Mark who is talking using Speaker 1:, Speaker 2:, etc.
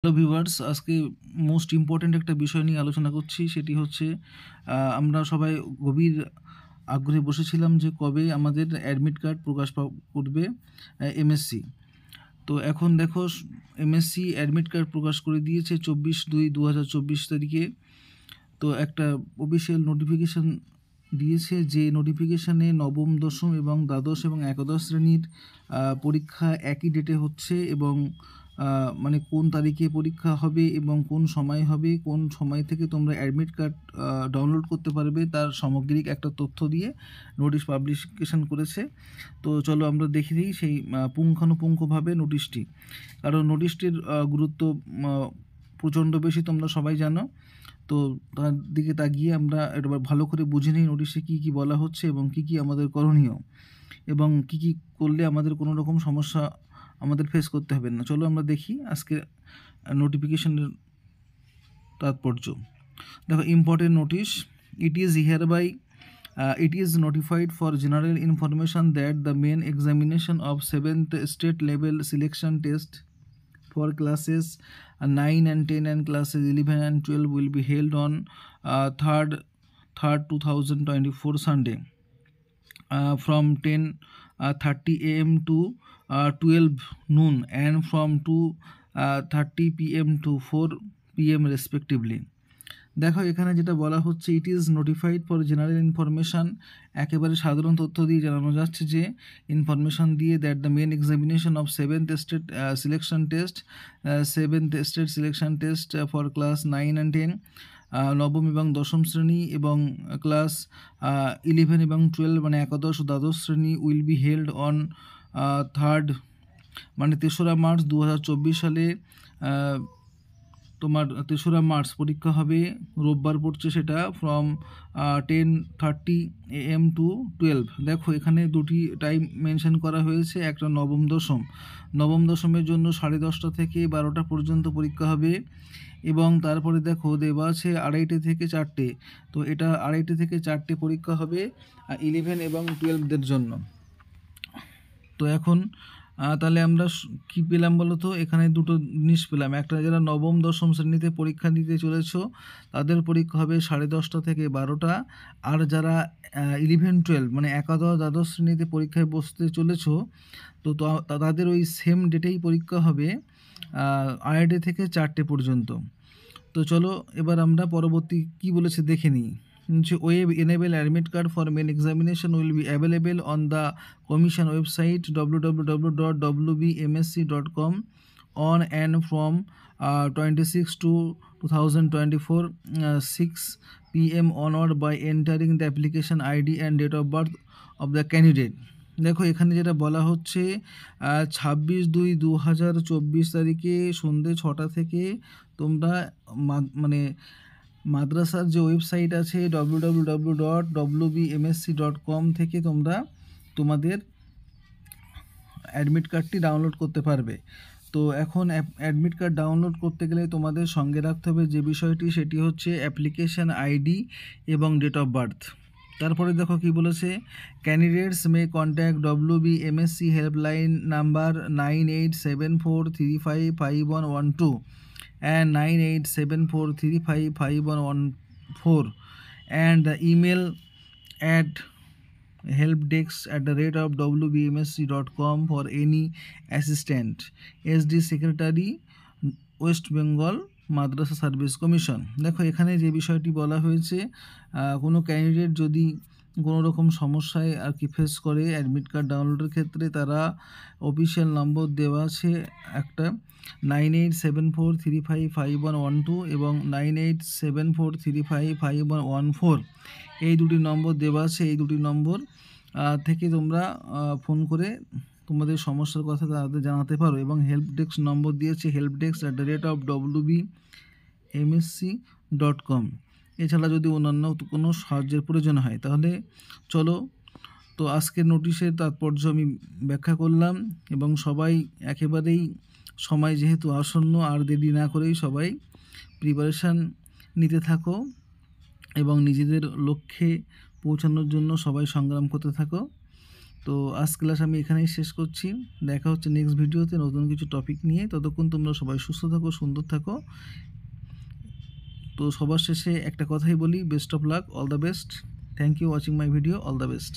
Speaker 1: Hello viewers, আজকে most important একটা বিষয় নিয়ে আলোচনা করছি। সেটি হচ্ছে আমরা সবাই গভীর আগ্রহে বসেছিলাম যে কবে আমাদের অ্যাডমিট কার্ড প্রকাশ করবে এমএসসি। তো এখন দেখো এমএসসি অ্যাডমিট কার্ড প্রকাশ করে দিয়েছে 24/2/2024 তারিখে। তো একটা অফিসিয়াল নোটিফিকেশান দিয়েছে, যে নোটিফিকেশানে নবম, দশম এবং দ্বাদশ এবং একাদশ শ্রেণীর পরীক্ষা একই ডেটে হচ্ছে এবং মানে কোন তারিখে পরীক্ষা হবে এবং কোন সময় হবে, কোন সময় থেকে তোমরা অ্যাডমিট কার্ড ডাউনলোড করতে পারবে, তার সামগ্রিক একটা তথ্য দিয়ে নোটিশ পাবলিকেশন করেছে। তো চলো আমরা দেখে নিই সেই পুঙ্খানুপুঙ্খভাবে নোটিশটি, কারণ নোটিশটির গুরুত্ব প্রচণ্ড বেশি, তোমরা সবাই জানো। তো তার দিকে তাকিয়ে আমরা একবার ভালো করে বুঝে নিই নোটিশে কী কী বলা হচ্ছে এবং কী কী আমাদের করণীয় এবং কী কী করলে আমাদের কোনো রকম সমস্যা আমাদের ফেস করতে হবে না। চলো আমরা দেখি আজকে নোটিফিকেশনের তাৎপর্য। দেখো, important notice. It is notified for general information that the main examination of 7th state level selection test for classes 9 and 10 and classes 11 and 12 will be held on 3rd 2024 Sunday from 10:30 a.m. to 12 noon and from 2:30 p.m. to 4 p.m. respectively. দেখো, এখানে যেটা বলা হচ্ছে, it is notified for general information, একেবারে সাধারণ তথ্য দিয়ে জানানো যাচ্ছে যে ইনফরমেশান দিয়ে that the main examination of seventh state selection test for class 9 and 10, নবম এবং দশম শ্রেণী এবং ক্লাস 11 এবং 12 মানে একাদশ ও দ্বাদশ শ্রেণী will be held on 3rd মানে 3রা মার্চ 2024 সালে। তোমার 3রা মার্চ পরীক্ষা হবে, রোববার পড়ছে সেটা, ফ্রম 10:30 a.m. টু 12। দেখো, এখানে দুটি টাইম মেনশন করা হয়েছে, একটা নবম দশমের জন্য 10:30 থেকে 12টা পর্যন্ত পরীক্ষা হবে এবং তারপরে দেখো দেওয়া আছে 2:30 থেকে 4টে। তো এটা 2:30 থেকে 4টে পরীক্ষা হবে 11 এবং 12দের জন্য। তো এখন তাহলে আমরা কী পেলাম বলো তো? এখানে দুটো জিনিস পেলাম। একটা, যারা নবম দশম শ্রেণীতে পরীক্ষা দিতে চলেছ তাদের পরীক্ষা হবে 10:30 থেকে 12টা, আর যারা 11-12 মানে একাদশ দ্বাদশ শ্রেণীতে পরীক্ষায় বসতে চলেছ তো তাদের ওই সেম ডেটেই পরীক্ষা হবে 2:30 থেকে 4টে পর্যন্ত। তো চলো এবার আমরা পরবর্তী কি বলেছে দেখে নিই। Web enable admit card for main examination will be available on the commission website www.wbmsc.com on and from 26/2/2024 6 p.m. onward by entering the application ID and date of birth of the candidate. দেখো, এখানে যেটা বলা হচ্ছে 26/2/2024 তারিখে সন্ধ্যে 6টা থেকে তোমরা মানে মাদ্রাসার যে ওয়েবসাইট আছে www.wbmsc.com থেকে তোমরা তোমাদের অ্যাডমিট কার্ডটি ডাউনলোড করতে পারবে। তো এখন অ্যাডমিট কার্ড ডাউনলোড করতে গেলে তোমাদের সঙ্গে রাখতে হবে যে বিষয়টি, সেটি হচ্ছে অ্যাপ্লিকেশান আইডি এবং ডেট অফ বার্থ। তারপরে দেখো কি বলেছে, candidates may contact WBMSC helpline number 9874355112 and 9874355114 and the email at helpdesk@wbmsc.com for any assistant. SD Secretary, West Bengal Madrasah service commission. দেখো, এখানে যে বিষয়টি বলা হয়েছে, কোনো ক্যান্ডিডেট যদি কোনো রকম সমস্যায় আর কি ফেস করে অ্যাডমিট কার্ড ডাউনলোডের ক্ষেত্রে, তারা অফিসিয়াল নম্বর দেওয়া আছে একটা 9874355112 এবং 9874355114, এই দুটি নম্বর দেওয়া আছে। এই দুটি নম্বর থেকে তোমরা ফোন করে তোমাদের সমস্যার কথা তাদের জানাতে পারো এবং হেল্প ডেস্ক নম্বর দিয়েছে helpdesk@wbmsc.com। এছাড়া যদি অন্যান্য কোনো সাহায্যের প্রয়োজন হয় তাহলে চলো। তো আজকের নোটিশের তাৎপর্য আমি ব্যাখ্যা করলাম এবং সবাই একেবারেই সময় যেহেতু আসন্ন, আর দেরি না করেই সবাই প্রিপারেশান নিতে থাকো এবং নিজেদের লক্ষ্যে পৌঁছানোর জন্য সবাই সংগ্রাম করতে থাকো। তো আজ ক্লাস আমি এখানেই শেষ করছি। দেখা হচ্ছে নেক্সট ভিডিওতে নতুন কিছু টপিক নিয়ে। ততক্ষণ তোমরা সবাই সুস্থ থাকো, সুন্দর থাকো। তো সবার শেষে একটা কথাই বলি, best of luck, all the best. Thank you watching my video, all the best.